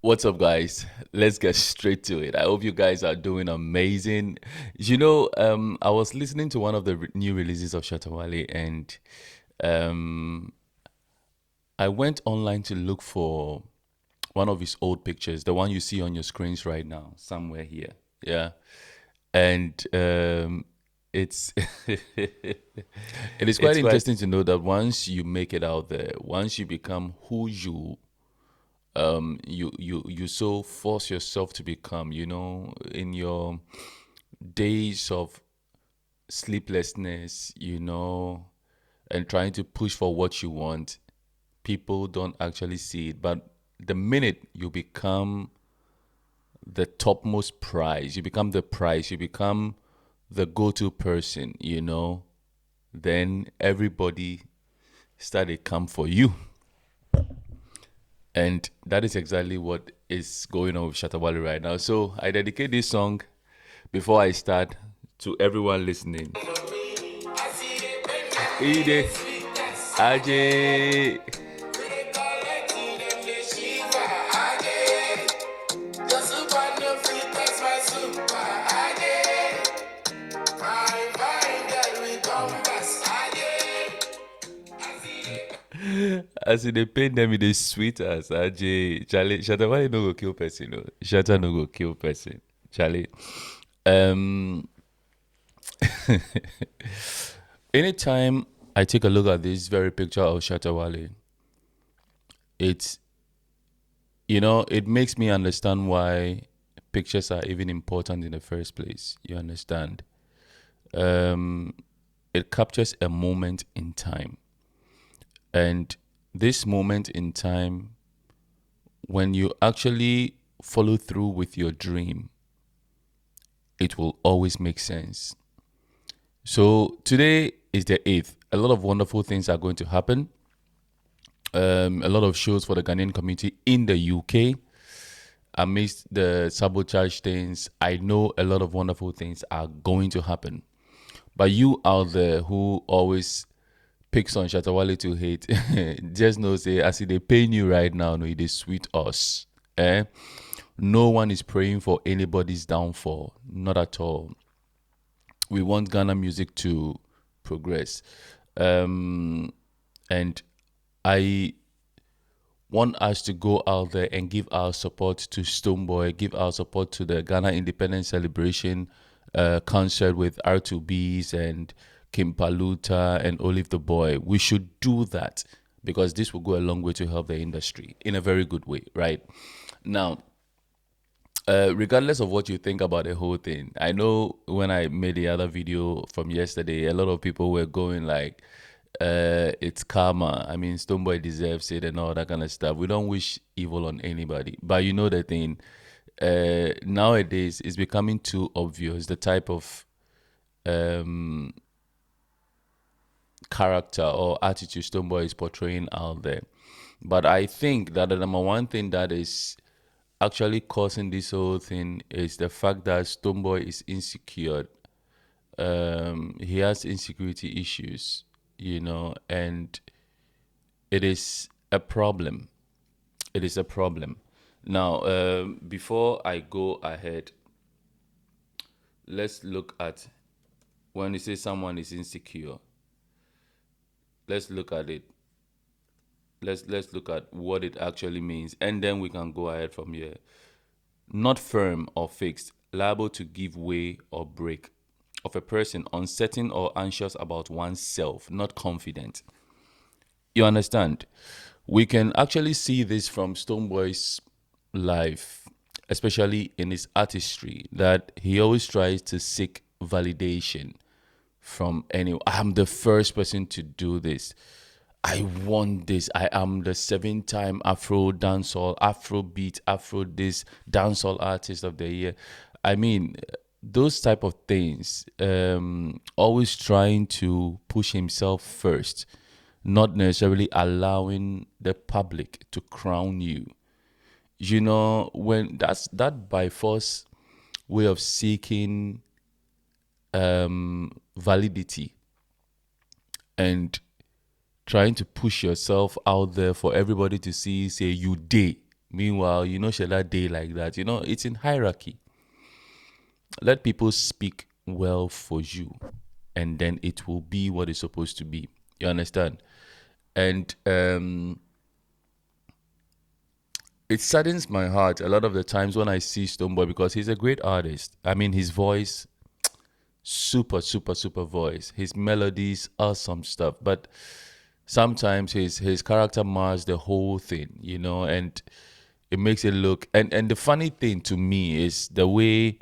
What's up, guys? Let's get straight to it. I hope you guys are doing amazing. I was listening to one of the new releases of Shatta Wale, and um, I went online to look for one of his old pictures, the one you see on your screens right now, somewhere here. Yeah, and it's it is quite It's quite. interesting to know that once you make it out there, once you become who you so force yourself to become, in your days of sleeplessness, and trying to push for what you want, people don't actually see it. But the minute you become the topmost prize, you become the prize, you become the go-to person, then everybody started come for you. And that is exactly what is going on with Shatta Wale right now. So I dedicate this song before I start to everyone listening. Ide, Aje. As in the pain them, it is sweet as Aje. Chali, Shatta Wale no go kill person. No. Shatta no go kill person. Chali. Um, Anytime I take a look at this very picture of Shatta Wale, it's it makes me understand why pictures are even important in the first place. You understand? Um, it captures a moment in time, and this moment in time, when you actually follow through with your dream, it will always make sense. So today is the 8th. A lot of wonderful things are going to happen. A lot of shows for the Ghanaian community in the UK. Amidst the sabotage things, I know a lot of wonderful things are going to happen. But you out there who always picks on Shatta Wale to hate, just know say as they paying you right now, no, it is sweet us. Eh? No one is praying for anybody's downfall. Not at all. We want Ghana music to progress. And I want us to go out there and give our support to Stonebwoy, give our support to the Ghana Independence Celebration concert with R2Bs and Kim Paluta and Olive the Boy. We should do that because this will go a long way to help the industry in a very good way, right? Now, regardless of what you think about the whole thing, I know when I made the other video from yesterday, a lot of people were going like, it's karma. I mean, Stonebwoy deserves it and all that kind of stuff. We don't wish evil on anybody. But you know the thing, nowadays it's becoming too obvious the type of um, character or attitude Stonebwoy is portraying out there. But I think that the number one thing that is actually causing this whole thing is the fact that Stonebwoy is insecure. He has insecurity issues, and it is a problem. It is a problem. Now, before I go ahead, let's look at when you say someone is insecure. Let's look at it. Let's look at what it actually means, and then we can go ahead from here. Not firm or fixed, liable to give way or break. Of a person uncertain or anxious about oneself, not confident. You understand? We can actually see this from Stonebwoy's life, especially in his artistry, that he always tries to seek validation from anyone. I'm the first person to do this. I want this. I am the 7-time Afro dancehall, Afro beat, Afro this dancehall artist of the year. I mean, those type of things. Always trying to push himself first, not necessarily allowing the public to crown you. When that's that by force way of seeking validity and trying to push yourself out there for everybody to see, say you did. Meanwhile, shall that day like that? It's in hierarchy. Let people speak well for you, and then it will be what it's supposed to be. You understand? And it saddens my heart a lot of the times when I see Stonebwoy, because he's a great artist. I mean, his voice, super, super, super voice. His melodies, awesome stuff. But sometimes his character mars the whole thing, and it makes it look. And the funny thing to me is the way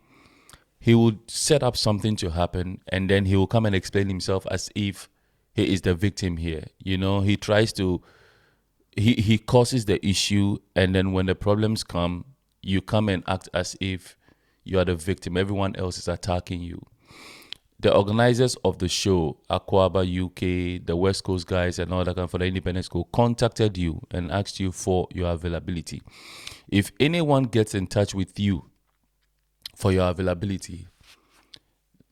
he would set up something to happen, and then he will come and explain himself as if he is the victim here. He tries to he causes the issue, and then when the problems come, you come and act as if you are the victim. Everyone else is attacking you. The organizers of the show, Aquaba UK, the West Coast guys, and all that kind of, for the independent school, contacted you and asked you for your availability. If anyone gets in touch with you for your availability,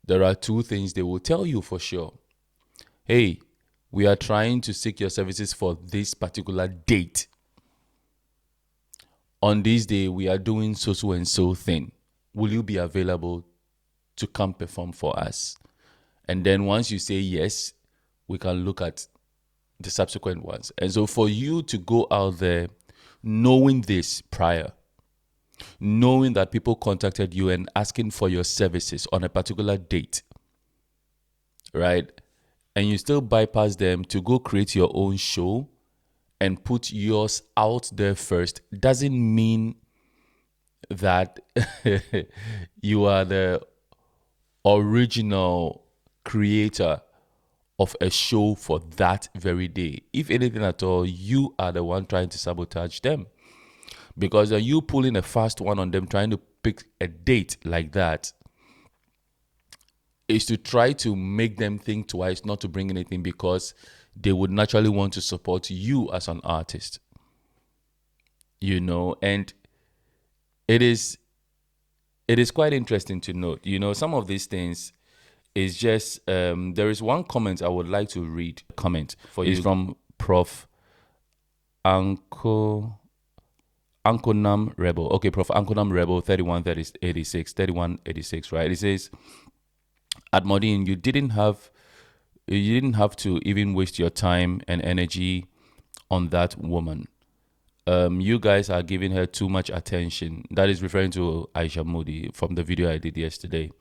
there are two things they will tell you for sure. Hey, we are trying to seek your services for this particular date. On this day, we are doing so and so thing. Will you be available to come perform for us? And then once you say yes, we can look at the subsequent ones. And so for you to go out there knowing this prior, knowing that people contacted you and asking for your services on a particular date, right? And you still bypass them to go create your own show and put yours out there first, doesn't mean that you are the original creator of a show for that very day. If anything at all, you are the one trying to sabotage them, because are you pulling a fast one on them, trying to pick a date like that, is to try to make them think twice not to bring anything, because they would naturally want to support you as an artist. And it is quite interesting to note, some of these things is just, there is one comment I would like to read. Comment for you. It's from Prof. Ankonam Rebel. Okay, Prof. Ankonam Rebel 3186, right? It says, at MORDIN, you didn't have to even waste your time and energy on that woman. You guys are giving her too much attention. That is referring to Aisha Modi from the video I did yesterday.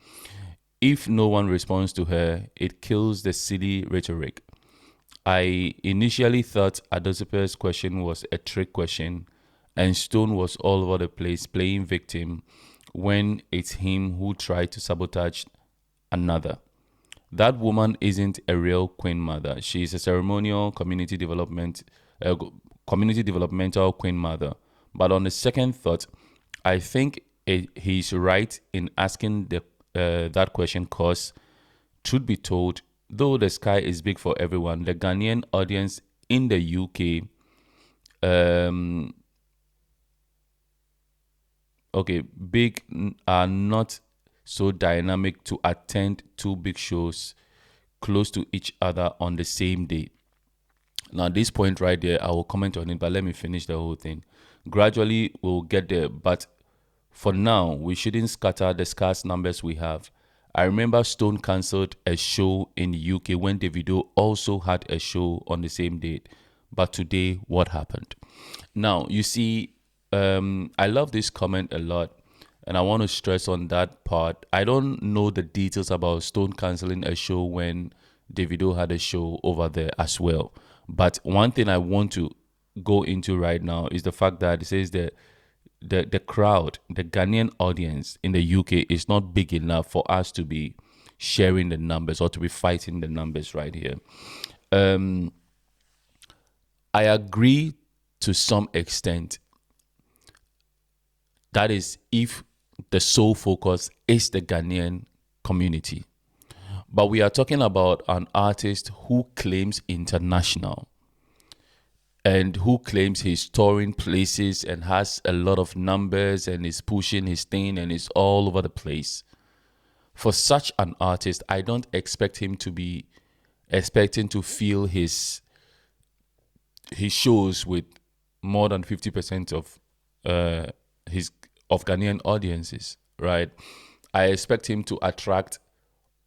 If no one responds to her, it kills the silly rhetoric. I initially thought Adosipe's question was a trick question, and Stone was all over the place playing victim when it's him who tried to sabotage another. That woman isn't a real queen mother. She's a ceremonial community developmental queen mother. But on the second thought, I think he's right in asking that question, because, truth be told, though the sky is big for everyone, the Ghanaian audience in the UK, big, are not so dynamic to attend two big shows close to each other on the same day. Now, this point right there, I will comment on it, but let me finish the whole thing. Gradually, we'll get there, but for now, we shouldn't scatter the scarce numbers we have. I remember Stone cancelled a show in the UK when Davido also had a show on the same date. But today, what happened? Now, you see, I love this comment a lot, and I want to stress on that part. I don't know the details about Stone cancelling a show when Davido had a show over there as well. But one thing I want to go into right now is the fact that it says that the crowd, the Ghanaian audience in the UK is not big enough for us to be sharing the numbers or to be fighting the numbers right here. I agree to some extent. That is if the sole focus is the Ghanaian community. But we are talking about an artist who claims international and who claims he's touring places and has a lot of numbers and is pushing his thing and is all over the place. For such an artist, I don't expect him to be expecting to fill his shows with more than 50% of uh, his of Ghanaian audiences, right? I expect him to attract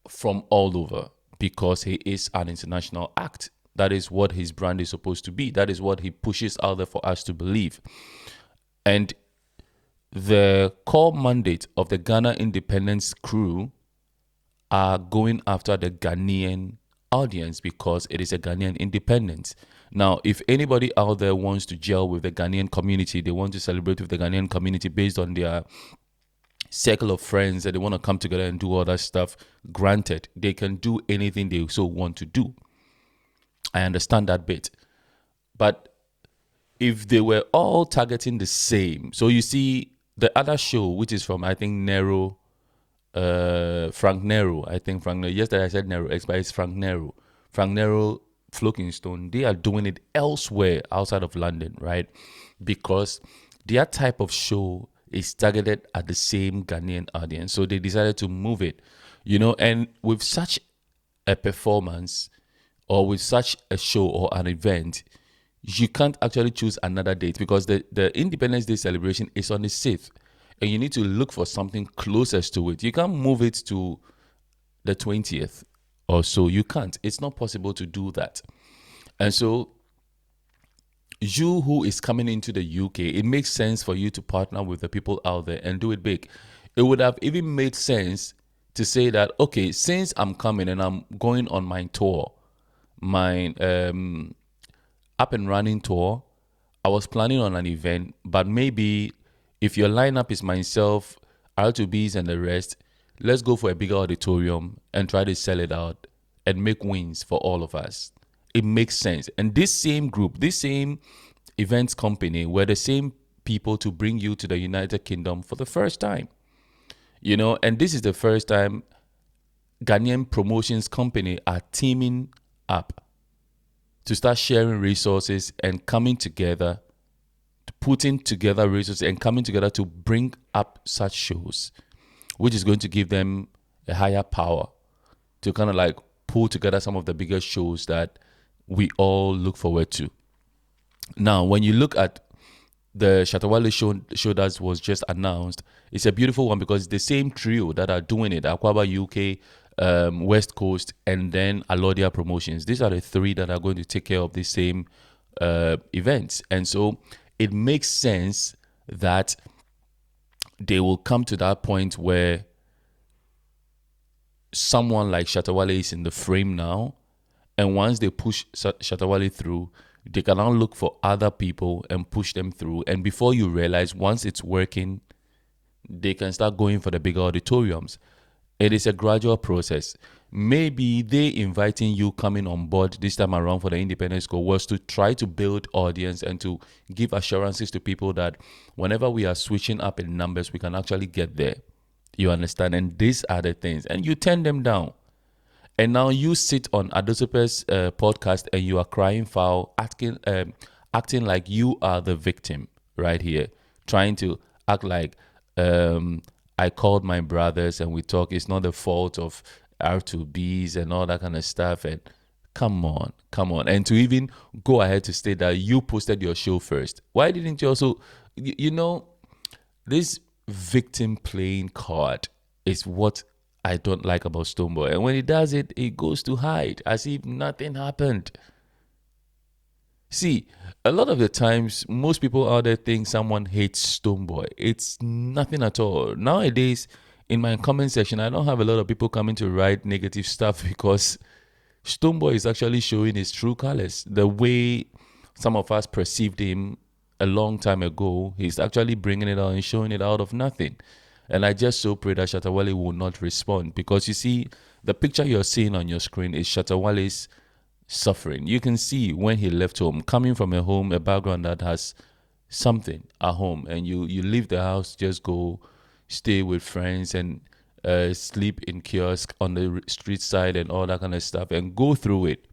from all over because he is an international act. That is what his brand is supposed to be. That is what he pushes out there for us to believe. And the core mandate of the Ghana Independence crew are going after the Ghanaian audience because it is a Ghanaian independence. Now, if anybody out there wants to gel with the Ghanaian community, they want to celebrate with the Ghanaian community based on their circle of friends and they want to come together and do all that stuff, granted, they can do anything they so want to do. I understand that bit. But if they were all targeting the same, so you see the other show, which is from I think Nero, Frank Nero, yesterday I said Nero X, but it's Frank Nero, Stone. They are doing it elsewhere outside of London, right? Because their type of show is targeted at the same Ghanaian audience. So they decided to move it, and with such a performance or with such a show or an event, you can't actually choose another date because the Independence Day celebration is on the 6th and you need to look for something closest to it. You can't move it to the 20th or so. You can't. It's not possible to do that. And so you who is coming into the UK, it makes sense for you to partner with the people out there and do it big. It would have even made sense to say that, okay, since I'm coming and I'm going on my tour, my up and running tour, I was planning on an event, but maybe if your lineup is myself, R2Bs and the rest, let's go for a bigger auditorium and try to sell it out and make wins for all of us. It makes sense. And this same group, this same events company were the same people to bring you to the United Kingdom for the first time. And this is the first time Ghanaian promotions company are teaming up to start sharing resources and coming together, putting together resources and coming together to bring up such shows, which is going to give them a higher power to kind of like pull together some of the biggest shows that we all look forward to. Now, when you look at the Shatta Wale show that was just announced, it's a beautiful one because it's the same trio that are doing it, Aquaba UK, West Coast, and then Alodia Promotions. These are the three that are going to take care of the same events. And so it makes sense that they will come to that point where someone like Shatta Wale is in the frame now. And once they push Shatta Wale through, they can now look for other people and push them through. And before you realize, once it's working, they can start going for the bigger auditoriums. It is a gradual process. Maybe they inviting you coming on board this time around for the Independence Go was to try to build audience and to give assurances to people that whenever we are switching up in numbers, we can actually get there. You understand? And these are the things. And you turn them down. And now you sit on Adosupe's podcast and you are crying foul, acting like you are the victim right here, trying to act like I called my brothers and we talk. It's not the fault of R2Bs and all that kind of stuff. And come on. And to even go ahead to state that you posted your show first. Why didn't you also, this victim playing card is what I don't like about Stonebwoy. And when he does it, he goes to hide as if nothing happened. See, a lot of the times, most people out there think someone hates Stonebwoy. It's nothing at all. Nowadays, in my comment section, I don't have a lot of people coming to write negative stuff because Stonebwoy is actually showing his true colors. The way some of us perceived him a long time ago, he's actually bringing it out and showing it out of nothing. And I just so pray that Shatta Wale will not respond because you see, the picture you're seeing on your screen is Shatta Wale's suffering. You can see when he left home, coming from a home, a background that has something at home, and you leave the house, just go stay with friends and sleep in kiosk on the street side and all that kind of stuff and go through it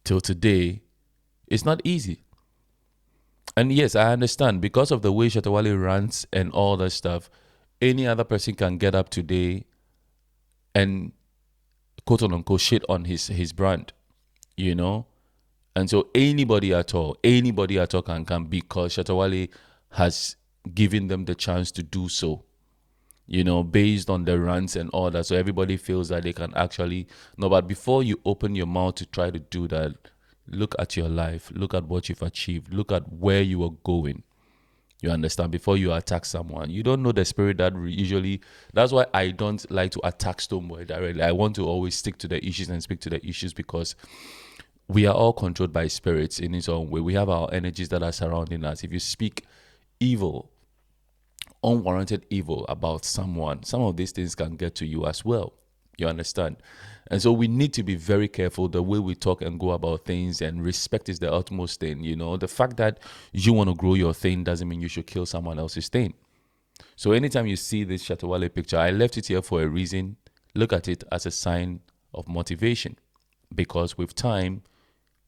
till today. It's not easy. And yes, I understand because of the way Shatta Wale runs and all that stuff, any other person can get up today and quote unquote shit on his brand, And so anybody at all can come because Shatta Wale has given them the chance to do so, based on the rants and all that. So everybody feels that they can actually, no, but before you open your mouth to try to do that, look at your life, look at what you've achieved, look at where you are going. You understand? Before you attack someone, you don't know the spirit that usually. That's why I don't like to attack Stonebwoy directly. I want to always stick to the issues and speak to the issues because we are all controlled by spirits in its own way. We have our energies that are surrounding us. If you speak evil, unwarranted evil about someone, some of these things can get to you as well. You understand? And so we need to be very careful the way we talk and go about things, and respect is the utmost thing. The fact that you want to grow your thing doesn't mean you should kill someone else's thing. So anytime you see this Shatta Wale picture, I left it here for a reason. Look at it as a sign of motivation, because with time,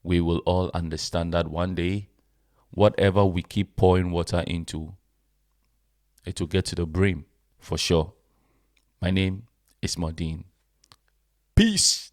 we will all understand that one day, whatever we keep pouring water into, it will get to the brim for sure. My name is MORDIN. Peace.